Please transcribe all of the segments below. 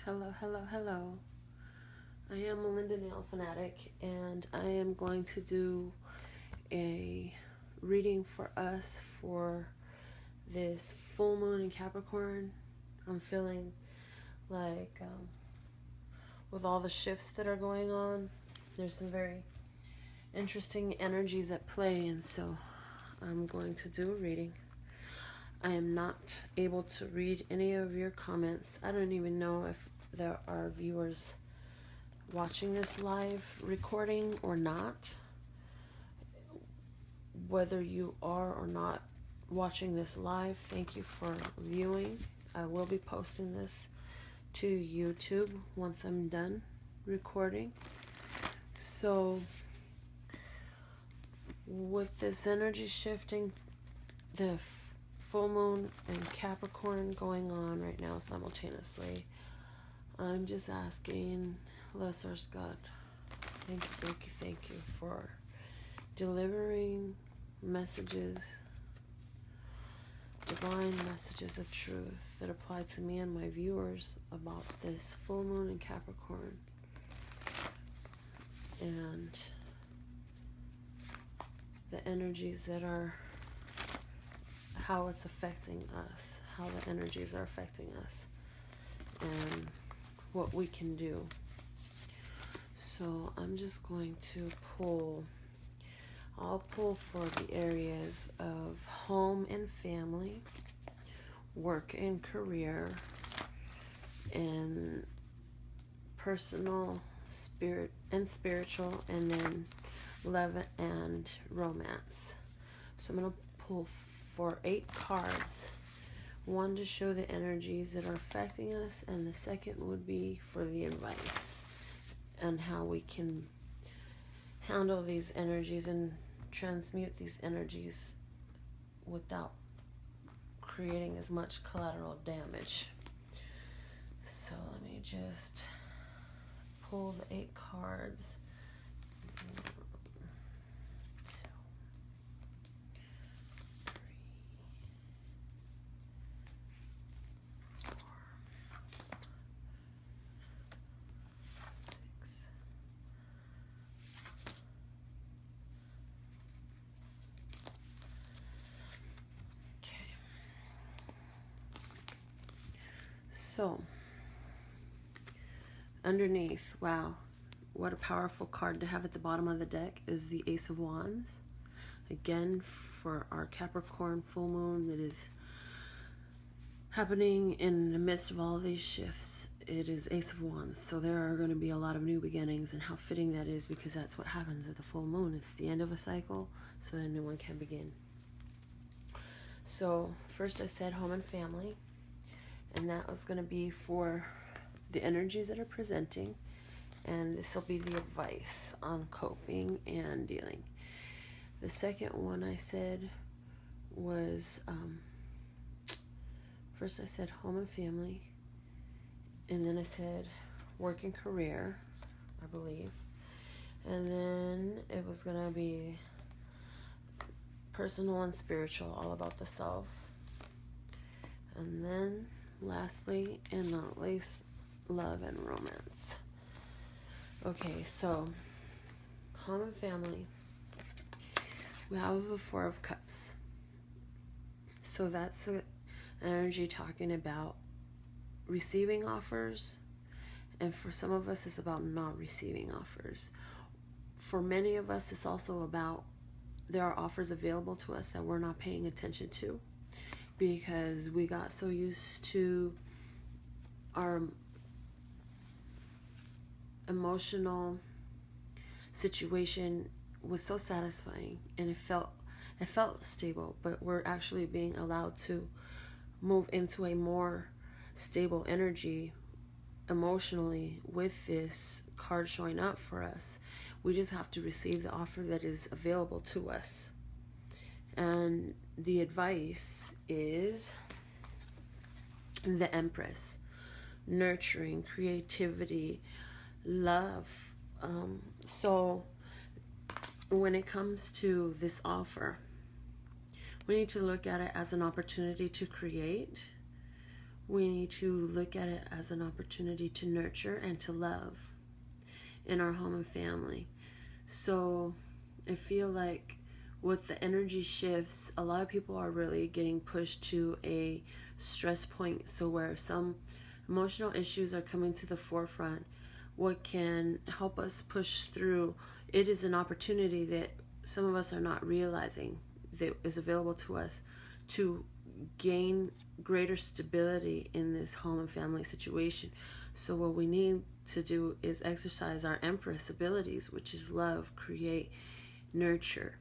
Hello, hello, hello. I am Melinda Nail Fanatic, and I am going to do a reading for us for this full moon in Capricorn. I'm feeling like, with all the shifts that are going on, there's some very interesting energies at play, and so I'm going to do a reading. I am not able to read any of your comments. I don't even know if there are viewers watching this live recording or not. Whether you are or not watching this live, thank you for viewing. I will be posting this to YouTube once I'm done recording. So with this energy shifting, the full moon and Capricorn going on right now simultaneously, I'm just asking, Lesser God, thank you for delivering messages, divine messages of truth that apply to me and my viewers about this full moon in Capricorn and the energies that are, how it's affecting us, how the energies are affecting us, and what we can do. So I'm just going to I'll pull for the areas of home and family, work and career, and personal, spirit and spiritual, and then love and romance. So I'm going to pull for 8 cards. One to show the energies that are affecting us, and the second would be for the advice and how we can handle these energies and transmute these energies without creating as much collateral damage. So let me just pull the 8 cards. So, underneath, wow, what a powerful card to have at the bottom of the deck is the Ace of Wands. Again, for our Capricorn full moon that is happening in the midst of all these shifts, it is Ace of Wands. So there are going to be a lot of new beginnings, and how fitting that is, because that's what happens at the full moon. It's the end of a cycle, so the new one can begin. So first I said home and family, and that was going to be for the energies that are presenting, and this will be the advice on coping and dealing. The second one I said was, first I said home and family, and then I said work and career, I believe, and then it was going to be personal and spiritual, all about the self, and then lastly and not least, love and romance. Okay, so home and family, we have the 4 of Cups. So that's the energy talking about receiving offers, and for some of us it's about not receiving offers. For many of us it's also about there are offers available to us that we're not paying attention to, because we got so used to our emotional situation was so satisfying, and it felt stable, but we're actually being allowed to move into a more stable energy emotionally with this card showing up for us. We just have to receive the offer that is available to us. And the advice is the Empress, nurturing, creativity, love. So when it comes to this offer, we need to look at it as an opportunity to create, we need to look at it as an opportunity to nurture and to love in our home and family. So I feel like with the energy shifts, a lot of people are really getting pushed to a stress point. So where some emotional issues are coming to the forefront, what can help us push through, it is an opportunity that some of us are not realizing that is available to us to gain greater stability in this home and family situation. So what we need to do is exercise our Empress abilities, which is love, create, nurture.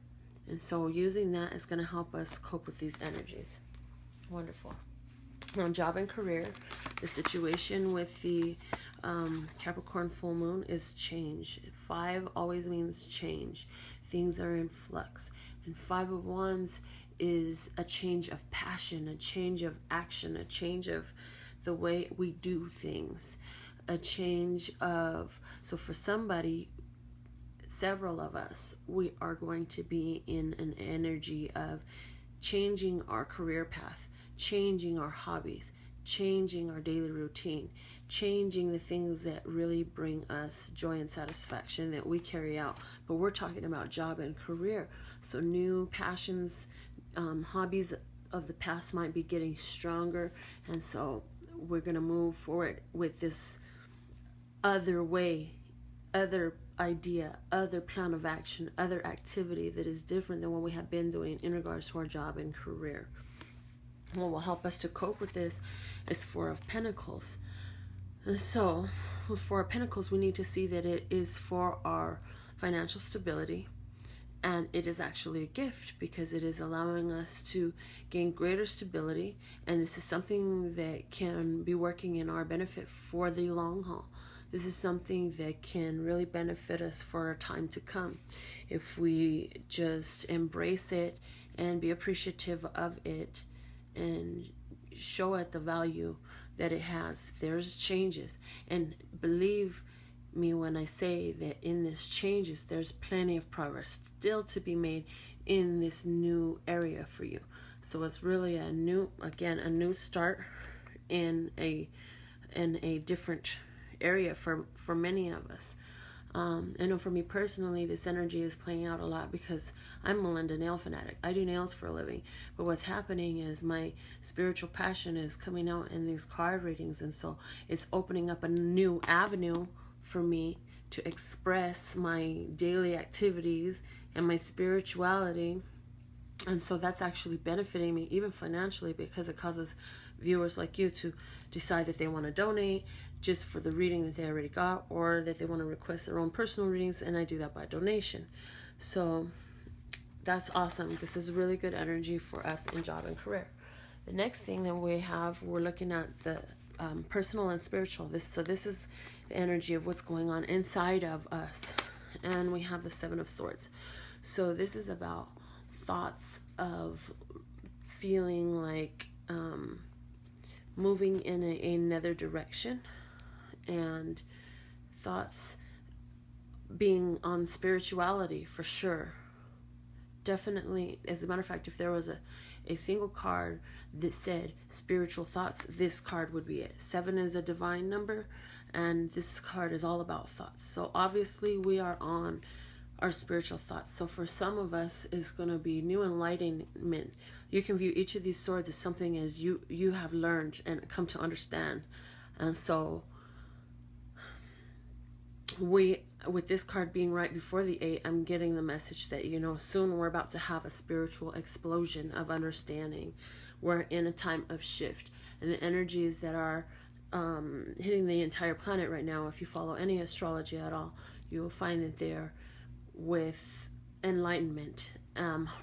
And so using that is going to help us cope with these energies. Wonderful. On job and career, the situation with the Capricorn full moon is change. 5 always means change. Things are in flux. And 5 of Wands is a change of passion, a change of action, a change of the way we do things, a change of, so for somebody, several of us, we are going to be in an energy of changing our career path, changing our hobbies, changing our daily routine, changing the things that really bring us joy and satisfaction that we carry out. But we're talking about job and career. So new passions, hobbies of the past might be getting stronger. And so we're going to move forward with this other way, other idea, other plan of action, other activity that is different than what we have been doing in regards to our job and career. What will help us to cope with this is 4 of Pentacles. And so with 4 of Pentacles, we need to see that it is for our financial stability, and it is actually a gift because it is allowing us to gain greater stability, and this is something that can be working in our benefit for the long haul. This is something that can really benefit us for a time to come if we just embrace it and be appreciative of it and show it the value that it has. There's changes, and believe me when I say that in this changes, there's plenty of progress still to be made in this new area for you. So it's really a new start in a different area for many of us. I know for me personally, this energy is playing out a lot because I'm Melinda, nail fanatic. I do nails for a living, but what's happening is my spiritual passion is coming out in these card readings, and so it's opening up a new avenue for me to express my daily activities and my spirituality. And so that's actually benefiting me even financially, because it causes viewers like you to decide that they want to donate just for the reading that they already got, or that they want to request their own personal readings, and I do that by donation. So that's awesome. This is really good energy for us in job and career. The next thing that we're looking at the personal and spiritual. This is the energy of what's going on inside of us, and we have the 7 of Swords. So this is about thoughts of feeling like moving in another direction, and thoughts being on spirituality for sure. Definitely, as a matter of fact, if there was a single card that said spiritual thoughts, this card would be it. 7 is a divine number, and this card is all about thoughts. So obviously we are on our spiritual thoughts. So for some of us, it's going to be new enlightenment. You can view each of these swords as something as you have learned and come to understand. And so with this card being right before the 8, I'm getting the message that, soon we're about to have a spiritual explosion of understanding. We're in a time of shift, and the energies that are hitting the entire planet right now, if you follow any astrology at all, you will find that they're with enlightenment,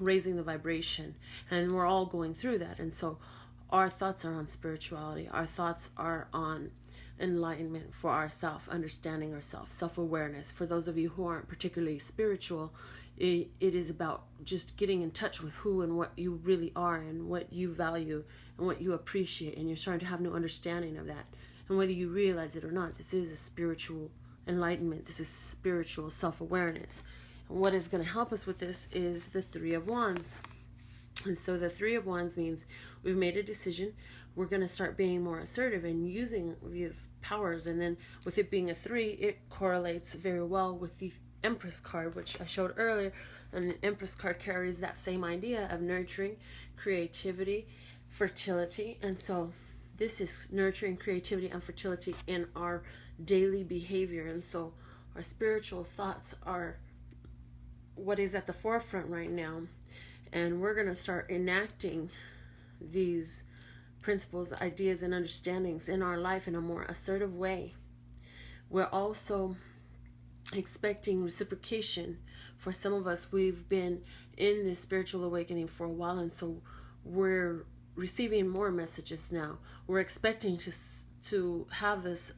raising the vibration, and we're all going through that. And so our thoughts are on spirituality. Our thoughts are on enlightenment for ourselves, understanding ourselves, self-awareness. For those of you who aren't particularly spiritual, it is about just getting in touch with who and what you really are, and what you value and what you appreciate, and you're starting to have new understanding of that. And whether you realize it or not, this is a spiritual enlightenment. This is spiritual self-awareness. And what is going to help us with this is the 3 of Wands. And so the Three of Wands means we've made a decision. We're going to start being more assertive and using these powers. And then with it being a 3, it correlates very well with the Empress card, which I showed earlier. And the Empress card carries that same idea of nurturing, creativity, fertility. And so this is nurturing creativity and fertility in our daily behavior. And so our spiritual thoughts are what is at the forefront right now. And we're going to start enacting these principles, ideas, and understandings in our life in a more assertive way. We're also expecting reciprocation. For some of us, we've been in this spiritual awakening for a while, and so we're receiving more messages now. We're expecting to have this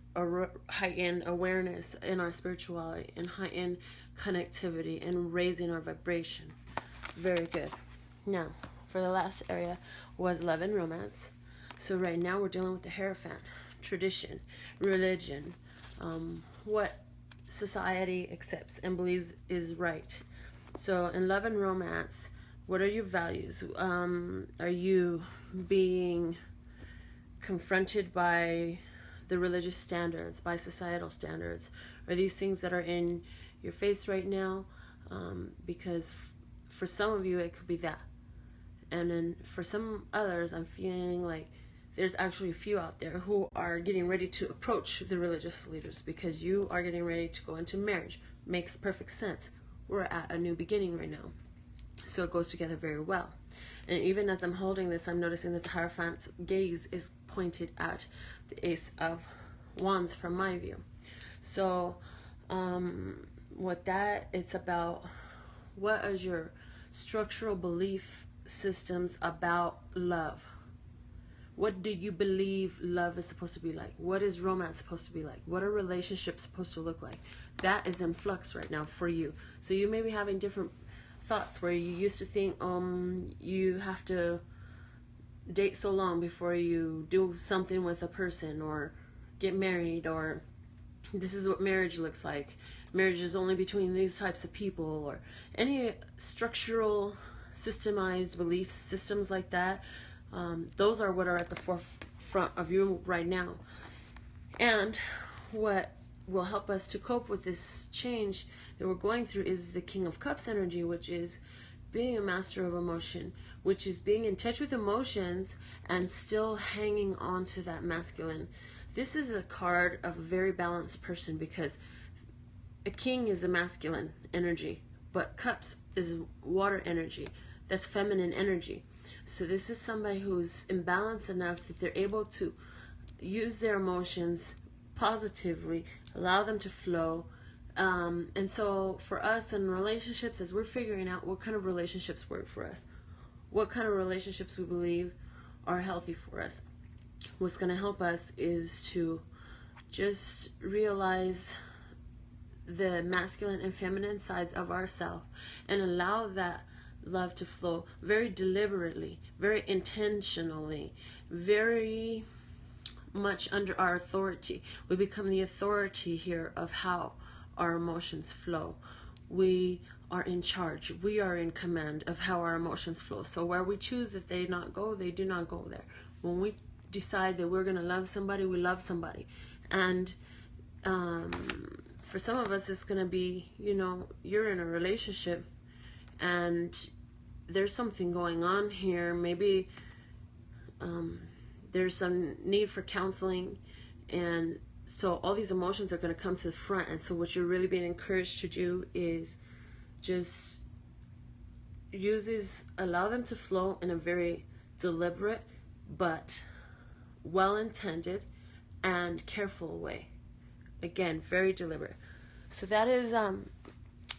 heightened awareness in our spirituality and heightened connectivity and raising our vibration. Very good. Now, for the last area was love and romance. So right now we're dealing with the Hierophant, tradition, religion, what society accepts and believes is right. So in love and romance, what are your values? Are you being confronted by the religious standards, by societal standards? Are these things that are in your face right now? Because for some of you, it could be that. And then for some others, I'm feeling like there's actually a few out there who are getting ready to approach the religious leaders because you are getting ready to go into marriage. Makes perfect sense. We're at a new beginning right now. So it goes together very well. And even as I'm holding this, I'm noticing that the Hierophant's gaze is pointed at the Ace of Wands from my view. So with that, it's about what is your structural belief systems about love. What do you believe love is supposed to be like? What is romance supposed to be like? What are relationships supposed to look like? That is in flux right now for you. So you may be having different thoughts where you used to think you have to date so long before you do something with a person or get married, or this is what marriage looks like. Marriage is only between these types of people, or any structural systemized belief systems like that. Those are what are at the forefront of you right now. And what will help us to cope with this change that we're going through is the King of Cups energy, which is being a master of emotion, which is being in touch with emotions and still hanging on to that masculine. This is a card of a very balanced person, because a king is a masculine energy, but cups is water energy. That's feminine energy. So this is somebody who's imbalanced enough that they're able to use their emotions positively, allow them to flow. And so for us in relationships, as we're figuring out what kind of relationships work for us, what kind of relationships we believe are healthy for us, what's going to help us is to just realize the masculine and feminine sides of ourselves and allow that love to flow very deliberately, very intentionally, very much under our authority. We become the authority here of how our emotions flow. We are in charge. We are in command of how our emotions flow. So where we choose that they not go, they do not go there. When we decide that we're going to love somebody, we love somebody. And for some of us, it's going to be, you're in a relationship and there's something going on here. Maybe there's some need for counseling, and so all these emotions are going to come to the front. And so what you're really being encouraged to do is just allow them to flow in a very deliberate but well-intended and careful way. Again, very deliberate. So that is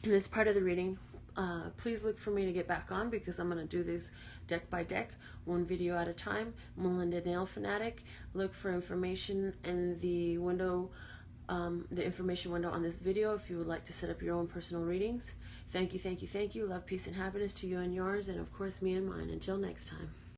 this part of the reading. Please look for me to get back on, because I'm going to do this deck by deck, one video at a time. Melinda Nail Fanatic. Look for information in the window, the information window on this video if you would like to set up your own personal readings. Thank you, thank you, thank you. Love, peace, and happiness to you and yours, and of course me and mine. Until next time.